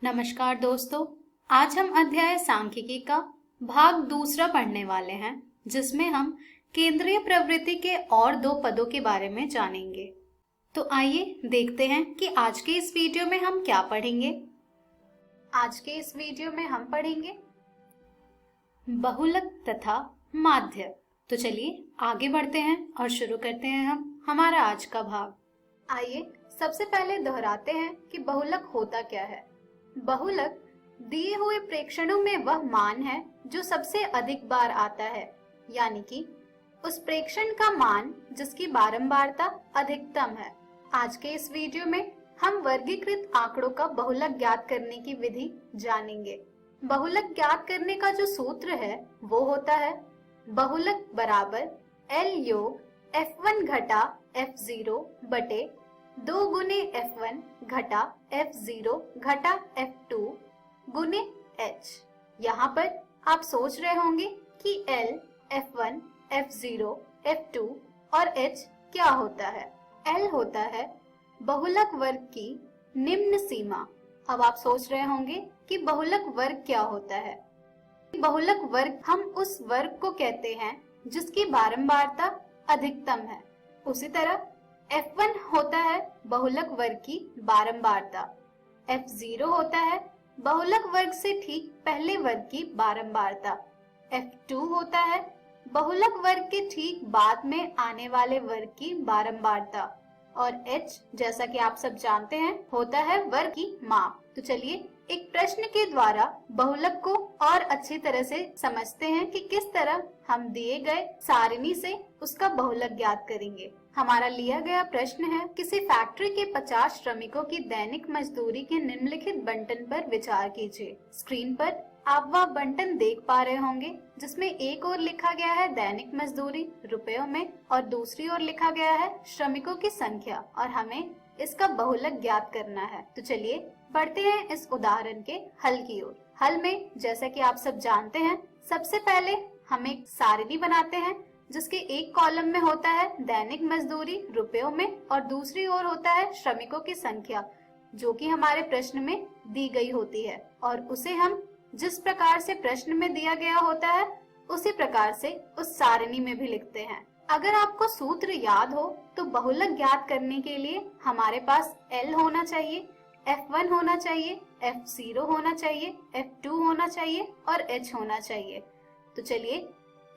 नमस्कार दोस्तों। आज हम अध्याय सांख्यिकी का भाग दूसरा पढ़ने वाले हैं, जिसमें हम केंद्रीय प्रवृत्ति के और दो पदों के बारे में जानेंगे। तो आइए देखते हैं कि आज के इस वीडियो में हम क्या पढ़ेंगे। आज के इस वीडियो में हम पढ़ेंगे बहुलक तथा माध्य। तो चलिए आगे बढ़ते हैं और शुरू करते हैं हम हमारा आज का भाग। आइए सबसे पहले दोहराते हैं कि बहुलक होता क्या है। बहुलक दिए हुए प्रेक्षणों में वह मान है जो सबसे अधिक बार आता है, यानी कि उस प्रेक्षण का मान जिसकी बारंबारता अधिकतम है। आज के इस वीडियो में हम वर्गीकृत आंकड़ों का बहुलक ज्ञात करने की विधि जानेंगे। बहुलक ज्ञात करने का जो सूत्र है वो होता है बहुलक बराबर L योग F1 घटा F0 बटे 2 गुने F1 घटा F0 घटा F2 गुने H। यहाँ पर आप सोच रहे होंगे कि L, F1, F0, F2 और H क्या होता है। L होता है बहुलक वर्ग की निम्न सीमा। अब आप सोच रहे होंगे कि बहुलक वर्ग क्या होता है। बहुलक वर्ग हम उस वर्ग को कहते हैं जिसकी बारंबारता अधिकतम है। उसी तरह F1 होता है बहुलक वर्ग की बारंबारता, F0 होता है बहुलक वर्ग से ठीक पहले वर्ग की बारंबारता, F2 होता है बहुलक वर्ग के ठीक बाद में आने वाले वर्ग की बारंबारता और H, जैसा कि आप सब जानते हैं, होता है वर्ग की माप। तो चलिए एक प्रश्न के द्वारा बहुलक को और अच्छी तरह से समझते हैं कि किस तरह हम दिए गए सारणी से उसका बहुलक ज्ञात करेंगे। हमारा लिया गया प्रश्न है, किसी फैक्ट्री के 50 श्रमिकों की दैनिक मजदूरी के निम्नलिखित बंटन पर विचार कीजिए। स्क्रीन पर आप वह बंटन देख पा रहे होंगे जिसमें एक ओर लिखा गया है दैनिक मजदूरी रुपयों में और दूसरी ओर लिखा गया है श्रमिकों की संख्या, और हमें इसका बहुलक ज्ञात करना है। तो चलिए बढ़ते हैं इस उदाहरण के हल की ओर। हल में जैसा कि आप सब जानते हैं, सबसे पहले हम एक सारणी बनाते हैं जिसके एक कॉलम में होता है दैनिक मजदूरी रुपयों में और दूसरी ओर होता है श्रमिकों की संख्या, जो कि हमारे प्रश्न में दी गई होती है, और उसे हम जिस प्रकार से प्रश्न में दिया गया होता है उसी प्रकार से उस सारणी में भी लिखते हैं। अगर आपको सूत्र याद हो तो बहुलक ज्ञात करने के लिए हमारे पास L होना चाहिए, F1 होना चाहिए, F0 होना चाहिए, F2 होना चाहिए और H होना चाहिए। तो चलिए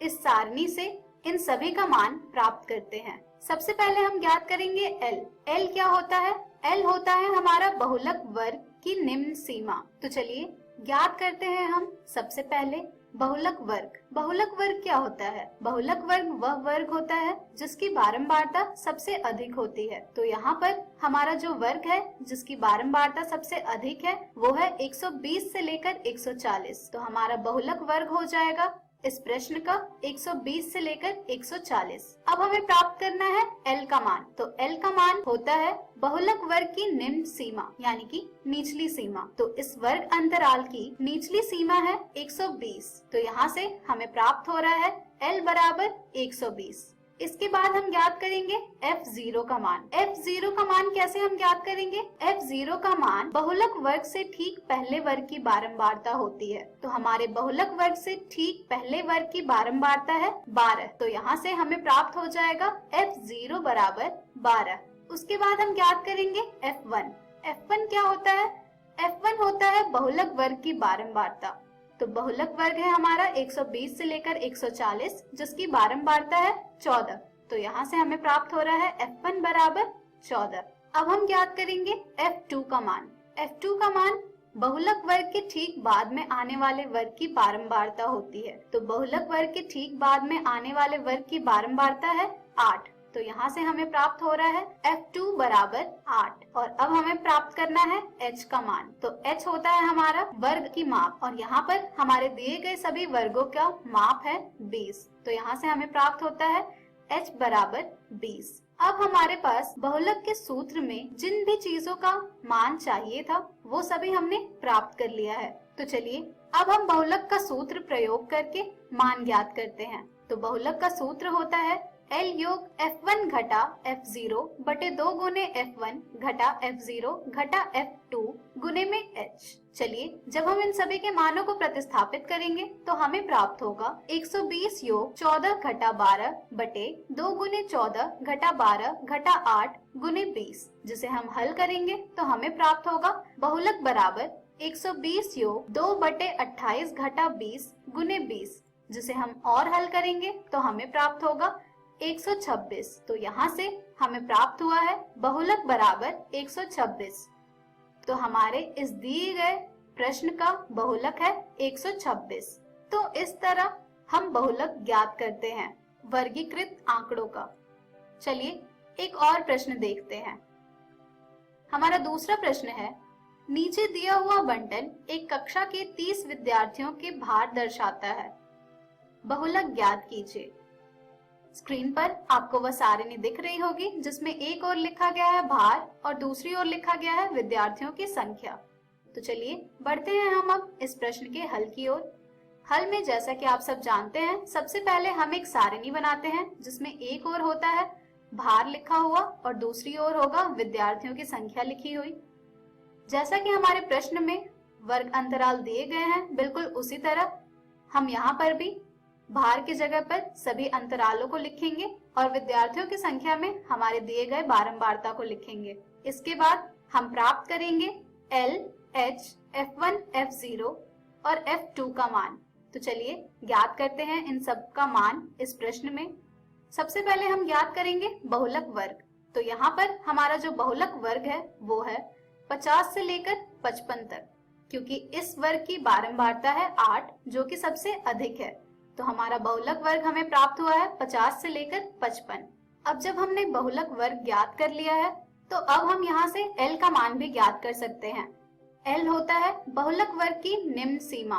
इस सारणी से इन सभी का मान प्राप्त करते हैं। सबसे पहले हम ज्ञात करेंगे L। L क्या होता है? L होता है हमारा बहुलक वर्ग की निम्न सीमा। तो चलिए ज्ञात करते हैं हम सबसे पहले बहुलक वर्ग। बहुलक वर्ग क्या होता है? बहुलक वर्ग वह वर्ग होता है जिसकी बारंबारता सबसे अधिक होती है। तो यहाँ पर हमारा जो वर्ग है जिसकी बारंबारता सबसे अधिक है वो है 120 से लेकर 140। तो हमारा बहुलक वर्ग हो जाएगा इस प्रश्न का 120 से लेकर 140। अब हमें प्राप्त करना है L का मान। तो L का मान होता है बहुलक वर्ग की निम्न सीमा, यानी कि निचली सीमा। तो इस वर्ग अंतराल की निचली सीमा है 120। तो यहाँ से हमें प्राप्त हो रहा है L बराबर 120। इसके बाद हम ज्ञात करेंगे F0 का मान। F0 का मान कैसे हम ज्ञात करेंगे? F0 का मान बहुलक वर्ग से ठीक पहले वर्ग की बारंबारता होती है। तो हमारे बहुलक वर्ग से ठीक पहले वर्ग की बारंबारता है 12। तो यहाँ से हमें प्राप्त हो जाएगा F0 बराबर 12। उसके बाद हम ज्ञात करेंगे F1। F1 क्या होता है? F1 होता है बहुलक वर्ग की बारंबारता। तो बहुलक वर्ग है हमारा 120 से लेकर 140 जिसकी बारंबारता है 14। तो यहाँ से हमें प्राप्त हो रहा है F1 बराबर 14। अब हम ज्ञात करेंगे F2 का मान। F2 का मान बहुलक वर्ग के ठीक बाद में आने वाले वर्ग की बारंबारता होती है। तो बहुलक वर्ग के ठीक बाद में आने वाले वर्ग की बारंबारता है 8। तो यहाँ से हमें प्राप्त हो रहा है F2 बराबर 8। और अब हमें प्राप्त करना है H का मान। तो H होता है हमारा वर्ग की माप, और यहाँ पर हमारे दिए गए सभी वर्गों का माप है 20। तो यहाँ से हमें प्राप्त होता है H बराबर 20। अब हमारे पास बहुलक के सूत्र में जिन भी चीजों का मान चाहिए था वो सभी हमने प्राप्त कर लिया है। तो चलिए अब हम बहुलक का सूत्र प्रयोग करके मान ज्ञात करते हैं। तो बहुलक का सूत्र होता है L योग F1 घटा F0 बटे 2 गुने F1 घटा F0 घटा F2 गुने में H। चलिए, जब हम इन सभी के मानों को प्रतिस्थापित करेंगे तो हमें प्राप्त होगा 120 योग 14 घटा 12 बटे 2 गुने 14 घटा 12 घटा 8 गुने 20, जिसे हम हल करेंगे तो हमें प्राप्त होगा बहुलक बराबर 120 योग 2 बटे 28 घटा 20 गुने 20, जिसे हम और हल करेंगे तो हमें प्राप्त होगा 126। तो यहाँ से हमें प्राप्त हुआ है बहुलक बराबर 126। तो हमारे इस दिए गए प्रश्न का बहुलक है 126। तो इस तरह हम बहुलक ज्ञात करते हैं वर्गीकृत आंकड़ों का। चलिए एक और प्रश्न देखते हैं। हमारा दूसरा प्रश्न है, नीचे दिया हुआ बंटन एक कक्षा के 30 विद्यार्थियों के भार दर्शाता है, बहुलक ज्ञात कीजिए। स्क्रीन पर आपको वह सारणी दिख रही होगी जिसमें एक ओर लिखा गया है भार और दूसरी ओर लिखा गया है विद्यार्थियों की संख्या। तो चलिए बढ़ते हैं हम अब इस प्रश्न के हल की ओर। हल में जैसा कि आप सब जानते हैं, सबसे पहले हम एक सारणी बनाते हैं जिसमें एक ओर होता है भार लिखा हुआ और दूसरी ओर होगा विद्यार्थियों की संख्या लिखी हुई। जैसा कि हमारे प्रश्न में वर्ग अंतराल दिए गए हैं, बिल्कुल उसी तरह हम यहाँ पर भी भार की जगह पर सभी अंतरालों को लिखेंगे और विद्यार्थियों की संख्या में हमारे दिए गए बारंबारता को लिखेंगे। इसके बाद हम प्राप्त करेंगे L, H, F1, F0 और F2 का मान। तो चलिए ज्ञात करते हैं इन सब का मान इस प्रश्न में। सबसे पहले हम ज्ञात करेंगे बहुलक वर्ग। तो यहाँ पर हमारा जो बहुलक वर्ग है वो है 50 से लेकर 55 तक, क्योंकि इस वर्ग की बारंबारता है 8 जो कि सबसे अधिक है। तो हमारा बहुलक वर्ग हमें प्राप्त हुआ है 50 से लेकर 55। अब जब हमने बहुलक वर्ग ज्ञात कर लिया है तो अब हम यहाँ से L का मान भी ज्ञात कर सकते हैं। L होता है बहुलक वर्ग की निम्न सीमा।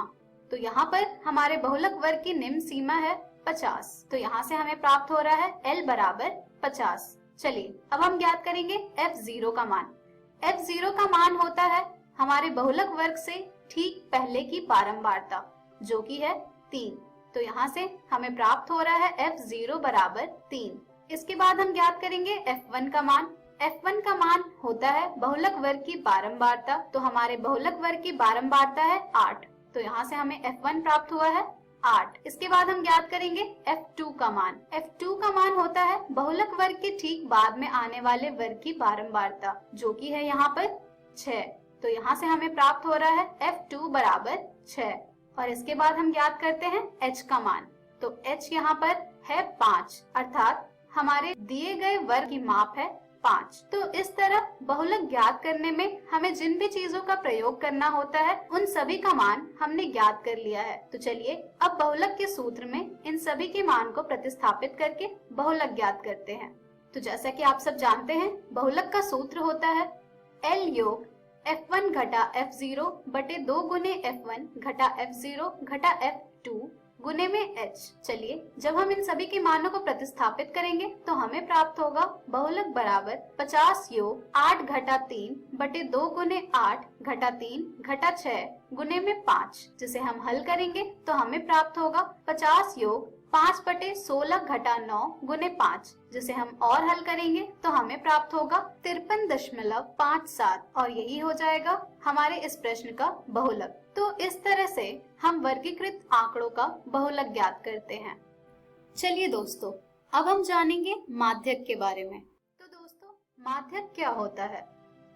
तो यहाँ पर हमारे बहुलक वर्ग की निम्न सीमा है 50। तो यहाँ से हमें प्राप्त हो रहा है L बराबर 50। चलिए अब हम ज्ञात करेंगे F0 का मान। F0 का मान होता है हमारे बहुलक वर्ग से ठीक पहले की बारंबारता जो कि है 3। तो यहाँ से हमें प्राप्त हो रहा है F0 बराबर 3। इसके बाद हम ज्ञात करेंगे F1 का मान। F1 का मान होता है बहुलक वर्ग की बारंबारता। तो हमारे बहुलक वर्ग की बारंबारता है 8। तो यहाँ से हमें F1 प्राप्त हुआ है 8। इसके बाद हम ज्ञात करेंगे F2 का मान। F2 का मान होता है बहुलक वर्ग के ठीक बाद में आने वाले वर्ग की बारंबारता जो कि है यहाँ पर 6। तो यहाँ से हमें प्राप्त हो रहा है F2 बराबर 6। और इसके बाद हम ज्ञात करते हैं H का मान। तो H यहाँ पर है 5, अर्थात हमारे दिए गए वर्ग की माप है 5। तो इस तरह बहुलक ज्ञात करने में हमें जिन भी चीजों का प्रयोग करना होता है उन सभी का मान हमने ज्ञात कर लिया है। तो चलिए अब बहुलक के सूत्र में इन सभी के मान को प्रतिस्थापित करके बहुलक ज्ञात करते हैं। तो जैसा कि आप सब जानते हैं, बहुलक का सूत्र होता है L योग F1 घटा F0 बटे 2 गुने F1 घटा F0 घटा F2 गुने में H। चलिए जब हम इन सभी के मानों को प्रतिस्थापित करेंगे तो हमें प्राप्त होगा बहुलक बराबर 50 योग 8 घटा 3 बटे 2 गुने 8 घटा 3 घटा 6 गुने में 5, जिसे हम हल करेंगे तो हमें प्राप्त होगा 50 योग 5 बटे 16 घटा 9 गुने 5, जिसे हम और हल करेंगे तो हमें प्राप्त होगा 53.57 और यही हो जाएगा हमारे इस प्रश्न का बहुलक। तो इस तरह से हम वर्गीकृत आंकड़ों का बहुलक ज्ञात करते हैं। चलिए दोस्तों, अब हम जानेंगे माध्यक के बारे में। तो दोस्तों, माध्यक क्या होता है?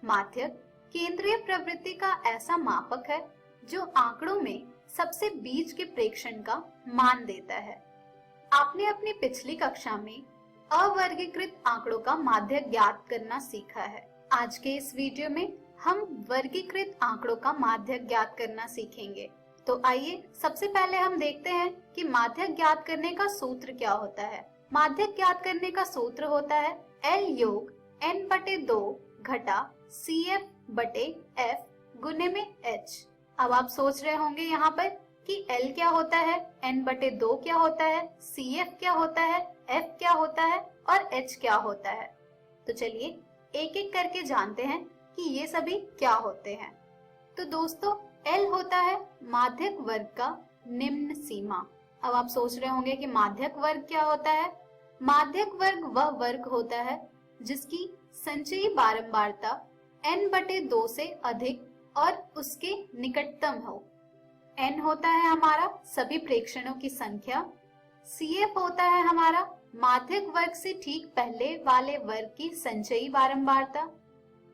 माध्यक केंद्रीय प्रवृत्ति का ऐसा मापक है जो आंकड़ों में सबसे बीच के प्रेक्षण का मान देता है। आपने अपनी पिछली कक्षा में अवर्गीकृत आंकड़ों का माध्यक ज्ञात करना सीखा है। आज के इस वीडियो में हम वर्गीकृत आंकड़ों का माध्यक ज्ञात करना सीखेंगे। तो आइए सबसे पहले हम देखते हैं कि माध्यक ज्ञात करने का सूत्र क्या होता है। माध्यक ज्ञात करने का सूत्र होता है L योग N बटे 2 घटा CF बटे F गुने में H। अब आप सोच रहे होंगे यहाँ पर कि L क्या होता है, N बटे 2 क्या होता है, CF क्या होता है, F क्या होता है और H क्या होता है। तो चलिए एक एक करके जानते हैं कि ये सभी क्या होते हैं। तो दोस्तों, L होता है माध्यक वर्ग का निम्न सीमा। अब आप सोच रहे होंगे कि माध्यक वर्ग क्या होता है। माध्यक वर्ग वह वर्ग होता है जिसकी संचयी बारंबारता N बटे 2 से अधिक और उसके निकटतम हो। n होता है हमारा सभी प्रेक्षणों की संख्या। CF होता है हमारा माध्यक वर्ग से ठीक पहले वाले वर्ग की संचयी बारंबारता।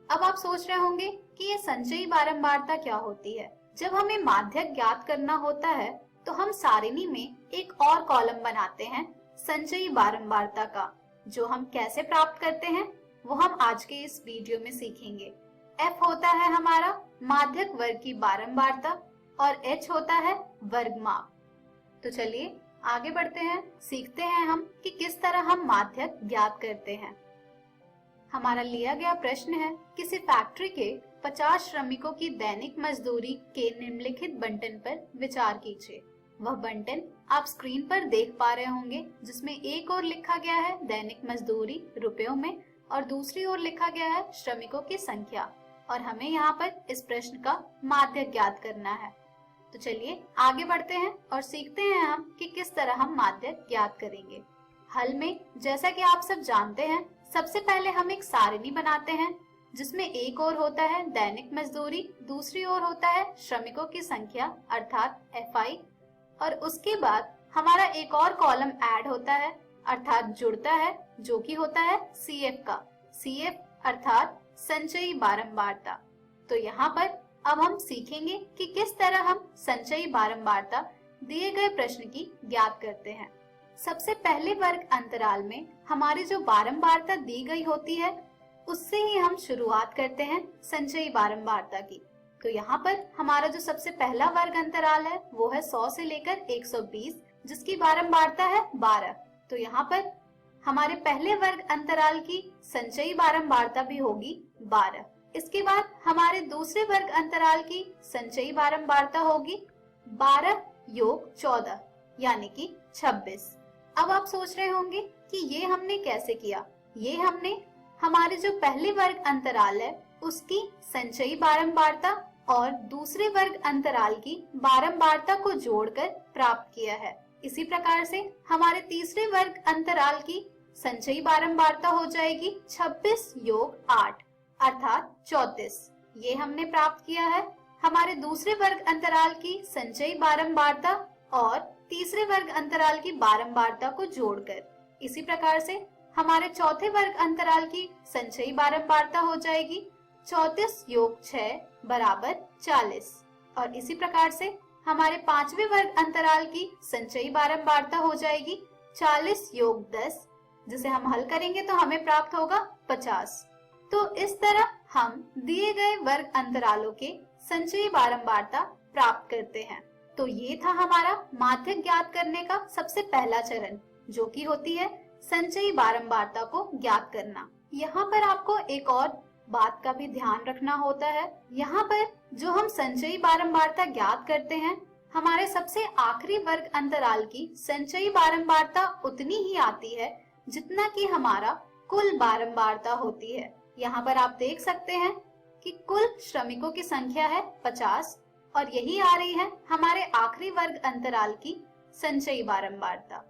अब आप सोच रहे होंगे कि ये संचयी बारंबारता क्या होती है। जब हमें माध्यक ज्ञात करना होता है तो हम सारिणी में एक और कॉलम बनाते हैं संचयी बारंबारता का। जो हम कैसे प्राप्त करते हैं वो हम आज के इस वीडियो में सीखेंगे। F होता है हमारा माध्यक वर्ग की बारंबारता और H होता है वर्गमाप। तो चलिए आगे बढ़ते हैं, सीखते हैं हम कि किस तरह हम माध्यक ज्ञात करते हैं। हमारा लिया गया प्रश्न है, किसी फैक्ट्री के 50 श्रमिकों की दैनिक मजदूरी के निम्नलिखित बंटन पर विचार कीजिए। वह बंटन आप स्क्रीन पर देख पा रहे होंगे, जिसमें एक ओर लिखा गया है दैनिक मजदूरी रुपयों में और दूसरी ओर लिखा गया है श्रमिकों की संख्या, और हमें यहाँ पर इस प्रश्न का माध्यक ज्ञात करना है। तो चलिए आगे बढ़ते हैं और सीखते हैं हम कि किस तरह हम माध्यक ज्ञात करेंगे। हल में जैसा कि आप सब जानते हैं, सबसे पहले हम एक सारिणी बनाते हैं जिसमें एक ओर होता है दैनिक मजदूरी, दूसरी ओर होता है श्रमिकों की संख्या अर्थात FI, और उसके बाद हमारा एक और कॉलम ऐड होता है अर्थात जुड़ता है, जो कि होता है CF का। CF अर्थात संचयी बारंबारता। तो यहाँ पर अब हम सीखेंगे कि किस तरह हम संचयी बारंबारता दिए गए प्रश्न की ज्ञात करते हैं। सबसे पहले वर्ग अंतराल में हमारी जो बारंबारता दी गई होती है उससे ही हम शुरुआत करते हैं संचयी बारंबारता की। तो यहाँ पर हमारा जो सबसे पहला वर्ग अंतराल है वो है 100 से लेकर 120, जिसकी बारंबारता है 12। तो यहाँ पर हमारे पहले वर्ग अंतराल की संचयी बारंबारता भी होगी 12। इसके बाद हमारे दूसरे वर्ग अंतराल की संचयी बारंबारता होगी 12 योग 14 यानी कि 26। अब आप सोच रहे होंगे कि ये हमने कैसे किया। ये हमने हमारे जो पहले वर्ग अंतराल है उसकी संचयी बारंबारता और दूसरे वर्ग अंतराल की बारंबारता को जोड़कर प्राप्त किया है। इसी प्रकार से हमारे तीसरे वर्ग अंतराल की संचयी बारंबारता हो जाएगी 26 योग 8 अर्थात 34। ये हमने प्राप्त किया है हमारे दूसरे वर्ग अंतराल की संचयी बारंबारता और तीसरे वर्ग अंतराल की बारंबारता को जोड़कर। इसी प्रकार से हमारे चौथे वर्ग अंतराल की संचयी बारंबारता हो जाएगी 34 योग 6 बराबर 40, और इसी प्रकार से हमारे पांचवे वर्ग अंतराल की संचयी बारंबारता हो जाएगी 40 योग 10, जिसे हम हल करेंगे तो हमें प्राप्त होगा 50। तो इस तरह हम दिए गए वर्ग अंतरालों के संचयी बारंबारता प्राप्त करते हैं। तो ये था हमारा माध्यक ज्ञात करने का सबसे पहला चरण, जो कि होती है संचयी बारंबारता को ज्ञात करना। यहाँ पर आपको एक और बात का भी ध्यान रखना होता है। यहाँ पर जो हम संचयी बारंबारता ज्ञात करते हैं, हमारे सबसे आखिरी वर्ग अंतराल की संचयी बारंबारता उतनी ही आती है जितना कि हमारा कुल बारंबारता होती है। यहाँ पर आप देख सकते हैं कि कुल श्रमिकों की संख्या है 50 और यही आ रही है हमारे आखिरी वर्ग अंतराल की संचयी बारंबारता।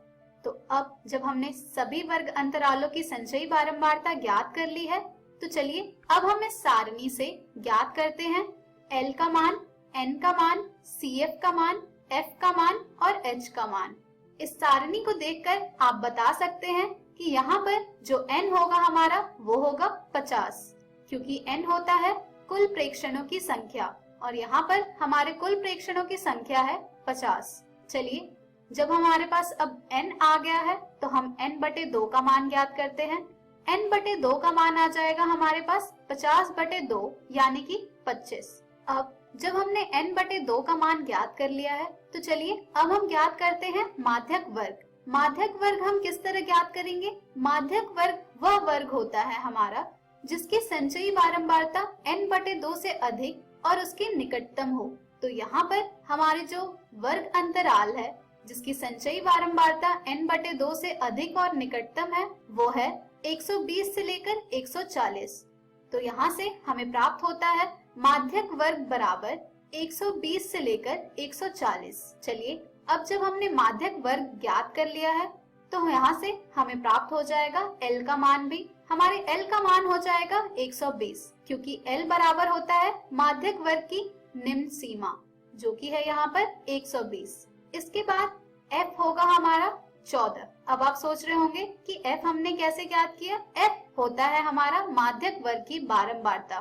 तो अब जब हमने सभी वर्ग अंतरालों की संचयी बारंबारता ज्ञात कर ली है, तो चलिए अब हम इस सारणी से ज्ञात करते हैं L का मान, N का मान, CF का मान, F का मान और H का मान। इस सारणी को देखकर आप बता सकते हैं कि यहाँ पर जो n होगा हमारा वो होगा 50, क्योंकि n होता है कुल प्रेक्षणों की संख्या और यहाँ पर हमारे कुल प्रेक्षणों की संख्या है 50। चलिए जब हमारे पास अब n आ गया है तो हम n बटे 2 का मान ज्ञात करते हैं। n बटे 2 का मान आ जाएगा हमारे पास 50 बटे 2 यानी कि 25। अब जब हमने n बटे 2 का मान ज्ञात कर लिया है तो चलिए अब हम ज्ञात करते हैं माध्यक वर्ग। माध्यक वर्ग हम किस तरह ज्ञात करेंगे। माध्यक वर्ग वह वर्ग होता है हमारा जिसकी संचयी बारंबारता n बटे 2 से अधिक और उसके निकटतम हो। तो यहाँ पर हमारे जो वर्ग अंतराल है जिसकी संचयी बारंबारता n बटे 2 से अधिक और निकटतम है वो है 120 से लेकर 140। तो यहाँ से हमें प्राप्त होता है माध्यक वर्ग बराबर 120 से लेकर 140। चलिए अब जब हमने माध्यक वर्ग ज्ञात कर लिया है तो यहाँ से हमें प्राप्त हो जाएगा L का मान भी। हमारे L का मान हो जाएगा 120, क्योंकि L बराबर होता है माध्यक वर्ग की निम्न सीमा, जो कि है यहाँ पर 120। इसके बाद F होगा हमारा 14। अब आप सोच रहे होंगे कि F हमने कैसे ज्ञात किया। F होता है हमारा माध्यक वर्ग की बारंबारता,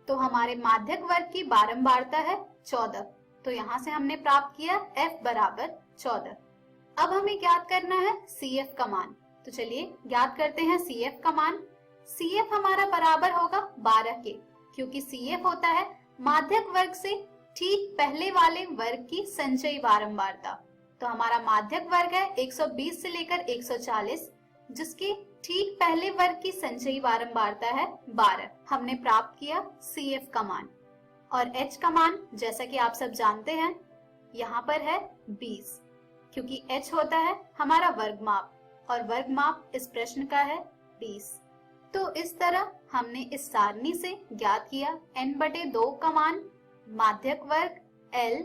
तो हमारे माध्यक वर्ग की बारंबारता है 14, तो यहाँ से हमने प्राप्त किया F बराबर 14। अब हमें ज्ञात करना है CF का मान, तो चलिए ज्ञात करते हैं CF का मान। CF हमारा बराबर होगा 12 के, क्योंकि CF होता है माध्यक वर्ग से ठीक पहले वाले वर्ग की संचयी बारंबारता। तो हमारा माध्यक वर्ग है 120 से लेकर 140, जिसके ठीक पहले वर्ग की संचयी बारंबारता है 12। हमने प्राप्त किया CF का मान। और H का मान जैसा कि आप सब जानते हैं यहाँ पर है 20, क्योंकि H होता है हमारा वर्गमाप और वर्गमाप इस प्रश्न का है 20। तो इस तरह हमने इस सारणी से ज्ञात किया n/2 का मान, माध्यक वर्ग L,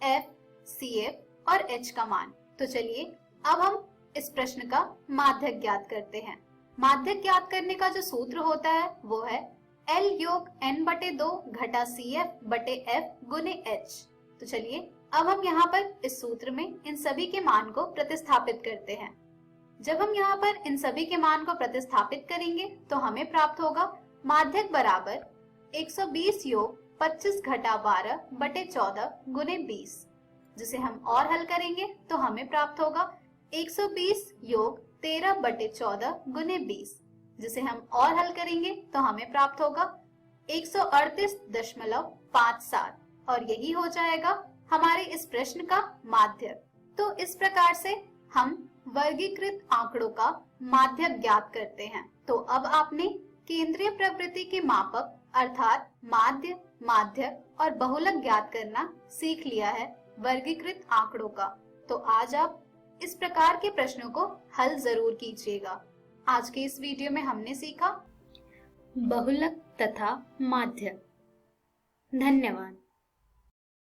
F, CF और H का मान। तो चलिए अब हम इस प्रश्न का माध्यक ज्ञात करते हैं। माध्यक ज्ञात करने का जो सूत्र होता है वो है L योग n/2 घटा CF बटे F गुने H। तो चलिए अब हम यहाँ पर इस सूत्र में इन सभी के मान को प्रतिस्थापित करते हैं। जब हम यहाँ पर इन सभी के मान को प्रतिस्थापित करेंगे तो हमें प्राप्त होगा माध्यक बराबर 120 योग 25 घटा 12 बटे 14 गुने 20, जिसे हम और हल करेंगे तो हमें प्राप्त होगा 120 योग 13 बटे 14 गुने 20, जिसे हम और हल करेंगे तो हमें प्राप्त होगा 138.57, और यही हो जाएगा हमारे इस प्रश्न का माध्यक। तो इस प्रकार से हम वर्गीकृत आंकड़ों का माध्यक ज्ञात करते हैं। तो अब आपने केंद्रीय प्रवृत्ति के मापक अर्थात माध्य, माध्यक और बहुलक ज्ञात करना सीख लिया है वर्गीकृत आंकड़ों का। तो आज आप इस प्रकार के प्रश्नों को हल जरूर कीजिएगा। आज के इस वीडियो में हमने सीखा बहुलक तथा माध्यक। धन्यवाद।